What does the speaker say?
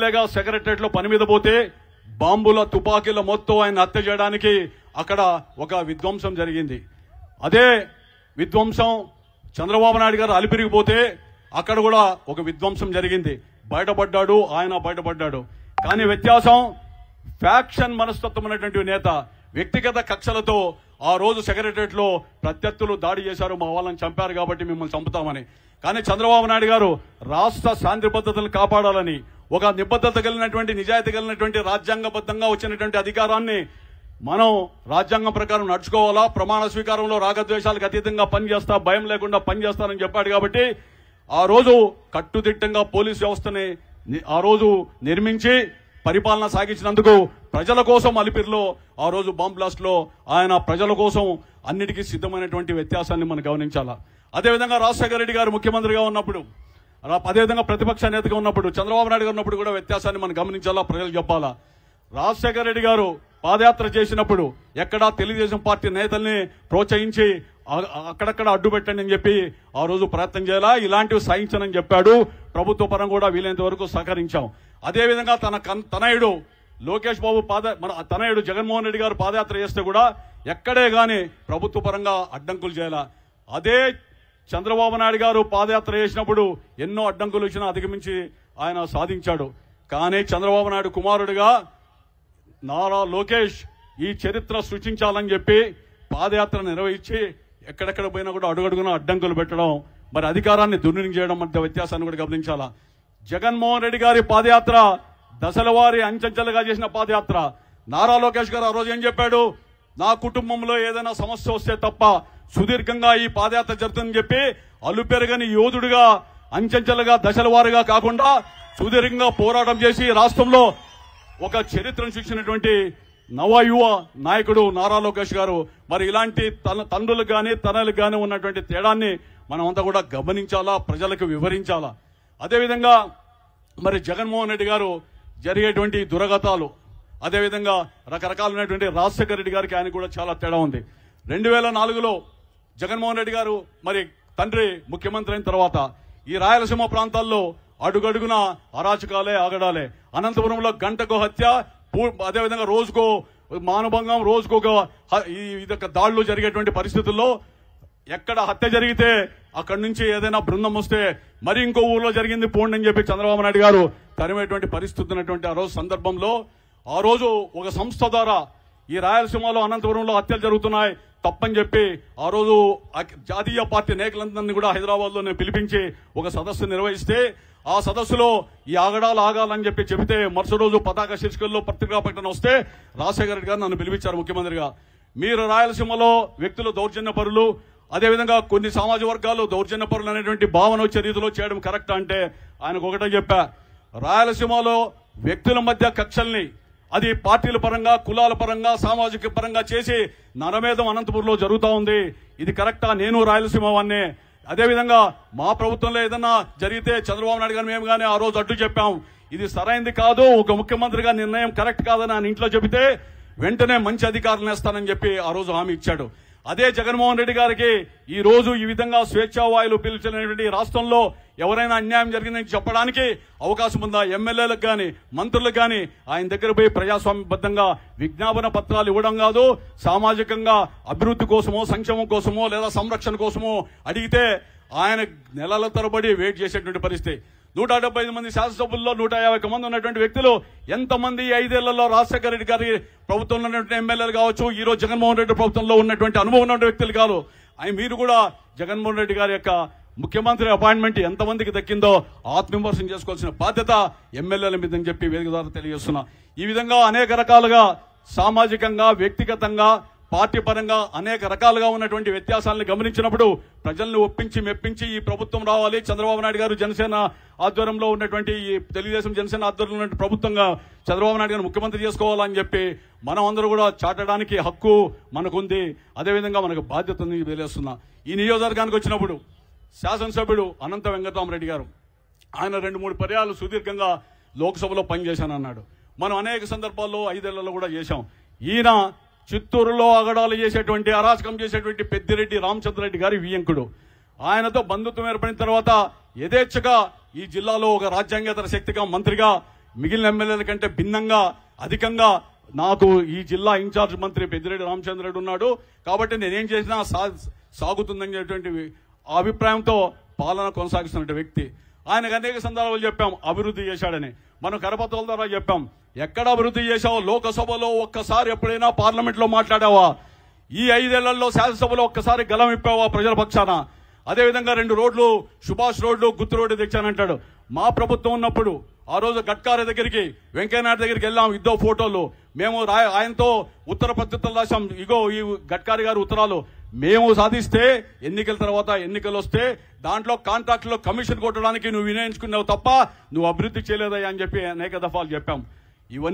ఎమ్మెల్యేగా సెక్రటరియట్ లో పని మీద పోతే బాంబుల తుపాకీల మొత్తం ఆయన హత్య చేయడానికి అక్కడ ఒక విధ్వంసం జరిగింది. అదే విధ్వంసం చంద్రబాబు నాయుడు గారు అలిపిరిగిపోతే అక్కడ కూడా ఒక విధ్వంసం జరిగింది. బయటపడ్డాడు, ఆయన బయటపడ్డాడు. కానీ వ్యత్యాసం ఫ్యాక్షన్ మనస్తత్వం అనేటువంటి నేత వ్యక్తిగత కక్షలతో ఆ రోజు సెక్రటరియట్ లో ప్రత్యర్థులు దాడి చేశారు, మా వాళ్ళని చంపారు కాబట్టి మిమ్మల్ని చంపుతామని. కానీ చంద్రబాబు నాయుడు గారు రాష్ట్ర శాంతి భద్రతలను కాపాడాలని ఒక నిబద్ధత కలిగినటువంటి నిజాయితీ కలిగినటువంటి రాజ్యాంగబద్ధంగా వచ్చినటువంటి అధికారాన్ని మనం రాజ్యాంగం ప్రకారం నడుచుకోవాలా, ప్రమాణ స్వీకారంలో రాగద్వేషాలకు అతీతంగా పనిచేస్తా, భయం లేకుండా పనిచేస్తానని చెప్పాడు. కాబట్టి ఆ రోజు కట్టుదిట్టంగా పోలీసు వ్యవస్థని ఆ రోజు నిర్మించి పరిపాలన సాగించినందుకు ప్రజల కోసం అలిపిరిలో ఆ రోజు బాంబ్ బ్లాస్ట్ లో ఆయన ప్రజల కోసం అన్నిటికీ సిద్ధమైనటువంటి వ్యత్యాసాన్ని మనం గమనించాలా. అదేవిధంగా రాజశేఖర రెడ్డి గారు ముఖ్యమంత్రిగా ఉన్నప్పుడు, అదేవిధంగా ప్రతిపక్ష నేతగా ఉన్నప్పుడు, చంద్రబాబు నాయుడు గారు ఉన్నప్పుడు కూడా వ్యత్యాసాన్ని మనం గమనించాలా, ప్రజలు చెప్పాలా. రాజశేఖర రెడ్డి గారు పాదయాత్ర చేసినప్పుడు ఎక్కడా తెలుగుదేశం పార్టీ నేతల్ని ప్రోత్సహించి అక్కడక్కడ అడ్డు పెట్టండి అని చెప్పి ఆ రోజు ప్రయత్నం చేయాలా, ఇలాంటివి సాధించనని చెప్పాడు. ప్రభుత్వ పరం కూడా వీలైనంత వరకు సహకరించాం. అదేవిధంగా తన తనయుడు లోకేష్ బాబు మన తనయుడు జగన్మోహన్ రెడ్డి గారు పాదయాత్ర చేస్తే కూడా ఎక్కడే గాని ప్రభుత్వ పరంగా అడ్డంకులు చేయాలా. అదే చంద్రబాబు నాయుడు గారు పాదయాత్ర చేసినప్పుడు ఎన్నో అడ్డంకులు వచ్చినా అధిగమించి ఆయన సాధించాడు. కానీ చంద్రబాబు నాయుడు కుమారుడిగా నారా లోకేష్ ఈ చరిత్ర సృష్టించాలని చెప్పి పాదయాత్ర నిర్వహించి ఎక్కడెక్కడ పోయినా కూడా అడుగడుగున అడ్డంకులు పెట్టడం, మరి అధికారాన్ని దుర్వినియోగం చేయడం మధ్య వ్యత్యాసాన్ని కూడా గమనించాలా. జగన్మోహన్ రెడ్డి గారి పాదయాత్ర దశల వారి అంచెంచెలుగా చేసిన పాదయాత్ర. నారా లోకేష్ గారు ఆ రోజు ఏం చెప్పాడు, నా కుటుంబంలో ఏదైనా సమస్య వస్తే తప్ప సుదీర్ఘంగా ఈ పాదయాత్ర జరుగుతుందని చెప్పి అలుపెరగని యోధుడిగా అంచెంచెలుగా దశల వారిగా కాకుండా సుదీర్ఘంగా పోరాటం చేసి రాష్ట్రంలో ఒక చరిత్రను సృష్టించినటువంటి నవయువ నాయకుడు నారా లోకేష్ గారు. మరి ఇలాంటి తండ్రులకు కానీ తనలకు కానీ ఉన్నటువంటి తేడాన్ని మనం అంతా కూడా గమనించాలా, ప్రజలకు వివరించాలా. అదేవిధంగా మరి జగన్మోహన్ రెడ్డి గారు జరిగేటువంటి దురగతాలు, అదేవిధంగా రకరకాలైనటువంటి రాజశేఖర రెడ్డి గారికి ఆయన కూడా చాలా తేడా ఉంది. 2004లో జగన్మోహన్ రెడ్డి గారు మరి తండ్రి ముఖ్యమంత్రి అయిన తర్వాత ఈ రాయలసీమ ప్రాంతాల్లో అడుగడుగున అరాచకాలే ఆగడాలే. అనంతపురంలో గంటకో హత్య, అదేవిధంగా రోజుకో మానభంగం, రోజుకొక ఇదొక దాడులు జరిగేటువంటి పరిస్థితుల్లో ఎక్కడ హత్య జరిగితే అక్కడి నుంచి ఏదైనా బృందం వస్తే మరి ఇంకో ఊర్లో జరిగింది పోండి అని చెప్పి చంద్రబాబు నాయుడు గారు తరిమేటువంటి పరిస్థితి ఉన్నటువంటి ఆ రోజు సందర్భంలో ఆ రోజు ఒక సంస్థ ద్వారా ఈ రాయలసీమలో అనంతపురంలో హత్యలు జరుగుతున్నాయి తప్పని చెప్పి ఆ రోజు జాతీయ పార్టీ నాయకులందరినీ కూడా హైదరాబాద్ లో నేను పిలిపించి ఒక సదస్సు నిర్వహిస్తే ఆ సదస్సులో ఈ ఆగడాలు ఆగాలని చెప్పి చెబితే మరుసటి రోజు పతాక శీర్షికల్లో పత్రికా ప్రకటన వస్తే రాజశేఖర రెడ్డి గారు నన్ను పిలిపించారు ముఖ్యమంత్రిగా. మీరు రాయలసీమలో వ్యక్తులు దౌర్జన్యపరులు, అదేవిధంగా కొన్ని సామాజిక వర్గాలు దౌర్జన్యపరులు అనేటువంటి భావన వచ్చే రీతిలో చేయడం కరెక్ట్ అంటే ఆయనకు ఒకటే చెప్పా, రాయలసీమలో వ్యక్తుల మధ్య కక్షల్ని అది పార్టీల పరంగా, కులాల పరంగా, సామాజిక పరంగా చేసి నరమేధం అనంతపురంలో జరుగుతూ ఉంది. ఇది కరెక్టా? నేను రాయలసీమ వాన్నే. అదేవిధంగా మా ప్రభుత్వంలో ఏదన్నా జరిగితే చంద్రబాబు నాయుడు గారు మేము కానీ ఆ రోజు అడ్డు చెప్పాం. ఇది సరైనది కాదు, ఒక ముఖ్యమంత్రిగా నిర్ణయం కరెక్ట్ కాదని ఆయన ఇంట్లో చెబితే వెంటనే మంచి అధికారులు వేస్తానని చెప్పి ఆ రోజు హామీ ఇచ్చాడు. అదే జగన్మోహన్ రెడ్డి గారికి ఈ రోజు ఈ విధంగా స్వేచ్ఛావాయులు పీల్చినటువంటి రాష్ట్రంలో ఎవరైనా అన్యాయం జరిగిందని చెప్పడానికి అవకాశం ఉందా? ఎమ్మెల్యేలకు కానీ మంత్రులకు కానీ ఆయన దగ్గర పోయి ప్రజాస్వామ్యబద్ధంగా విజ్ఞాపన పత్రాలు ఇవ్వడం కాదు, సామాజికంగా అభివృద్ధి కోసమో సంక్షేమం కోసమో లేదా సంరక్షణ కోసమో అడిగితే ఆయన నెలల తరబడి వెయిట్ చేసేటువంటి పరిస్థితి. 175 మంది శాసనసభ్యుల్లో 150 మంది ఉన్నటువంటి వ్యక్తులు ఎంతమంది 5 ఏళ్లలో రాజశేఖర రెడ్డి గారి ప్రభుత్వంలో ఉన్నటువంటి ఎమ్మెల్యేలు కావచ్చు, ఈ రోజు జగన్మోహన్ రెడ్డి ప్రభుత్వంలో ఉన్నటువంటి అనుభవం ఉన్న వ్యక్తులు కాదు. మీరు కూడా జగన్మోహన్ రెడ్డి గారి యొక్క ముఖ్యమంత్రి అపాయింట్మెంట్ ఎంతమందికి దక్కిందో ఆత్మవిమర్శనం చేసుకోవాల్సిన బాధ్యత ఎమ్మెల్యేల మీద అని చెప్పి వేదిక ద్వారా తెలియజేస్తున్నా. ఈ విధంగా అనేక రకాలుగా సామాజికంగా, వ్యక్తిగతంగా, పార్టీ పరంగా అనేక రకాలుగా ఉన్నటువంటి వ్యత్యాసాలను గమనించినప్పుడు ప్రజల్ని ఒప్పించి మెప్పించి ఈ ప్రభుత్వం రావాలి, చంద్రబాబు నాయుడు గారు జనసేన ఆధ్వర్యంలో ఉన్నటువంటి ఈ తెలుగుదేశం జనసేన ఆధ్వర్యంలో ఉన్నటువంటి ప్రభుత్వంగా చంద్రబాబు నాయుడు గారు ముఖ్యమంత్రి చేసుకోవాలని చెప్పి మనం అందరూ కూడా చాటడానికి హక్కు మనకుంది. అదేవిధంగా మనకు బాధ్యత ఉంది తెలియజేస్తున్నా. ఈ నియోజకవర్గానికి వచ్చినప్పుడు శాసనసభ్యుడు అనంత వెంకటరామరెడ్డి గారు ఆయన 2-3 పర్యాలు సుదీర్ఘంగా లోక్సభలో పనిచేశానన్నాడు. మనం అనేక సందర్భాల్లో 5 ఏళ్లలో కూడా చేశాం. ఈయన చిత్తూరులో అగడాలు చేసేటువంటి, అరాచకం చేసేటువంటి పెద్దిరెడ్డి రామచంద్రరెడ్డి గారి వియంకుడు. ఆయనతో బంధుత్వం ఏర్పడిన తర్వాత యథేచ్ఛగా ఈ జిల్లాలో ఒక రాజ్యాంగేతర శక్తిగా మంత్రిగా మిగిలిన ఎమ్మెల్యేల కంటే భిన్నంగా అధికంగా నాకు ఈ జిల్లా ఇన్ఛార్జ్ మంత్రి పెద్దిరెడ్డి రామచంద్రరెడ్డి ఉన్నాడు కాబట్టి నేనేం చేసినా సాగుతుందనేటువంటి అభిప్రాయంతో పాలన కొనసాగిస్తున్న వ్యక్తి. ఆయనకు అనేక సందర్భాలు చెప్పాం అభివృద్ధి చేశాడని. మనం కరపత్రాల ద్వారా చెప్పాం. ఎక్కడ అభివృద్ధి చేశావో లోకసభలో ఒక్కసారి ఎప్పుడైనా పార్లమెంట్లో మాట్లాడావా? ఈ 5 ఏళ్లలో శాసనసభలో ఒక్కసారి గలం ఇప్పావా ప్రజల పక్షాన? అదేవిధంగా 2 రోడ్లు సుభాష్ రోడ్లు గుత్తు రోడ్డు తెచ్చానంటాడు. మా ప్రభుత్వం ఉన్నప్పుడు ఆ రోజు గడ్కారీ దగ్గరికి వెంకయ్యనాయుడు దగ్గరికి వెళ్ళాం. ఇద్దో ఫోటోలు మేము ఆయనతో ఉత్తర పత్రికలు రాశాం. ఇగో ఈ గడ్కారీ గారు ఉత్తరాలు మేము సాధిస్తే ఎన్నికల తర్వాత ఎన్నికలు వస్తే దాంట్లో కాంట్రాక్టులో కమిషన్ కొట్టడానికి నువ్వు వినియోగించుకున్నావు తప్ప నువ్వు అభివృద్ధి చేయలేదయ్యా అని చెప్పి అనేక దఫాలు చెప్పాం. ఇవన్నీ